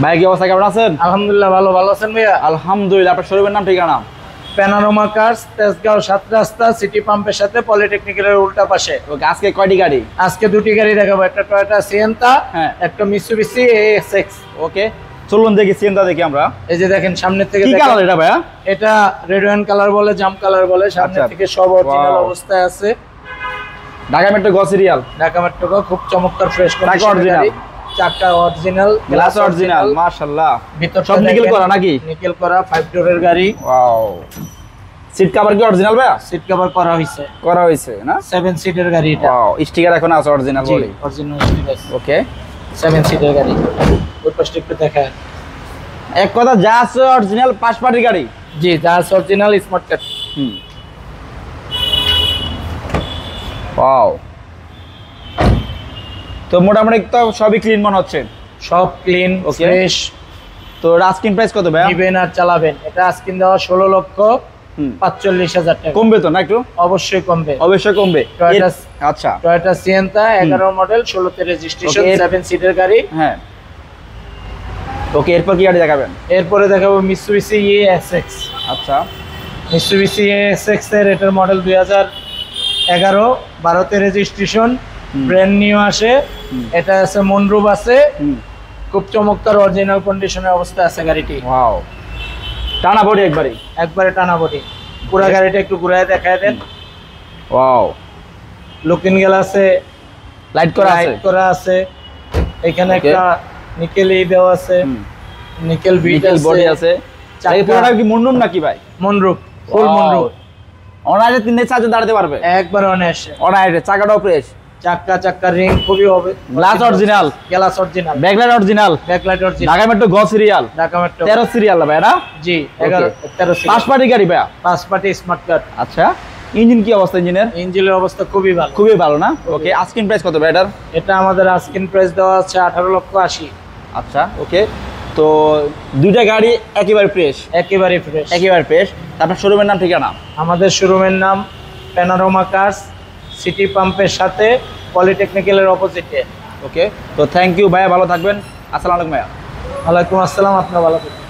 ভাই কি অবস্থা, কেমন আছেন? আলহামদুলিল্লাহ ভালো আছেন ভাইয়া? আলহামদুলিল্লাহ। আপনার শোরুমের নাম, ঠিকানা? প্যানোরামা কার্স, তেজগাঁও 7 রাস্তা, সিটি পাম্পের সাথে পলিটেকনিক্যালের উল্টা পাশে। ওকে, আজকে কয়টি গাড়ি? আজকে দুটি গাড়ি দেখাবো, একটা টয়োটা সিয়েন্তা, একটা মিৎসুবিশি এএক্সএক্স। ওকে, চলুন দেখি সিয়েন্তা দেখি আমরা। এই যে দেখেন সামনে থেকে, কি কালার এটা ভাইয়া? এটা রেড ওয়াইন কালার বলে, জাম কালার বলে। সামনে থেকে সব অরিজিনাল অবস্থায় আছে। ঢাকা মেট্রো গ সিরিয়াল। ঢাকা মেট্রো গ, খুব চমৎকার ফ্রেশ কন্ডিশন গাড়ি। চাকা অরিজিনাল, গ্লাস অরিজিনাল, মাশাআল্লাহ। ভিতর সব নিকেল করা নাকি? নিকেল করা, 5 ডোরের গাড়ি। ওয়াও। সিট কভার কি অরিজিনাল ভাইয়া? সিট কভার করা হইছে না? 7 সিটের গাড়ি এটা। ওয়াও, স্টিকার এখন আছে original body. Original sticker. Okay, 7 সিটের গাড়ি। ওই পাশে একটু দেখা। এক কথা যা আছে অরিজিনাল পাঁচ পার্টির গাড়ি। জি, যা আছে অরিজিনাল স্মার্ট কার্ড। ওয়াও। তো মোটামুটি তো সবই ক্লিন মনে হচ্ছে। সব ক্লিন, ফ্রেশ। তো আস্কিং প্রাইস কত ভাই? নিবেন আর চালাবেন। এটা আস্কিং দেওয়া 16,45,000 টাকা। কমবে তো না একটু? অবশ্যই কমবে, অবশ্যই কমবে। আচ্ছা, টয়োটা সিয়েন্তা 11 মডেল, 16 তে রেজিস্ট্রেশন, 7 সিটের গাড়ি। হ্যাঁ। ওকে, এরপর কি গাড়ি দেখাবেন? এরপরে দেখাবো মিৎসুবিশি এএক্সএক্স। আচ্ছা, মিৎসুবিশি এএক্সএক্স এর এটার মডেল 2011, 12 তে রেজিস্ট্রেশন, ব্র্যান্ড নিউ আসে। এটা আছে মনরুফ আছে, খুব চমৎকার অরিজিনাল কন্ডিশনের অবস্থা আছে গাড়িটি। ওয়াও, টানা বডি একবারে টানা বডি। পুরো গাড়িটা একটু ঘুরায় দেখায় দেন। ওয়াও, লুকিং গ্লাস আছে, লাইট করা আছে। এখানে একটা নিকেল দেওয়া আছে, নিকেল বিট আছে, বডি আছে। এই পুরোটা কি মনরুফ নাকি ভাই? মনরুফ, ফুল মনরুফ। অনায়াসে 3-4 জন দাঁড়াতে পারবে একবার অনায়াসে। চাকাটাও ফ্রেশ। চাকা রিং খুবই হবে। Glass original, backlight original. Dhaka metro গ সিরিয়াল, 13 সিরিয়াল ভাই না? জি, 13 সিরিয়াল। পাঁচ পার্টি গাড়ি ভাই? 5 পার্টি স্মার্ট কার্ড। আচ্ছা, ইঞ্জিন কি অবস্থা? ইঞ্জিনের অবস্থা খুবই ভালো না? ওকে, আস্কিং প্রাইস কত ভাই এটার? এটা আমাদের আস্কিং প্রাইস দেওয়া আছে 18,80,000। আচ্ছা, ওকে। তো দুইটা গাড়ি একেবারে ফ্রেশ। আপনার শোরুমের নাম, ঠিকানা? আমাদের শোরুমের নাম প্যানোরামা কার্স, সিটি পাম্পের সাথে পলিটেকনিক্যালের অপোজিটে। ওকে, তো থ্যাংক ইউ ভাইয়া, ভালো থাকবেন। আসসালামু আলাইকুম ভাইয়া। ওয়ালাইকুম আসসালাম, আপনার ভালো থাকবেন।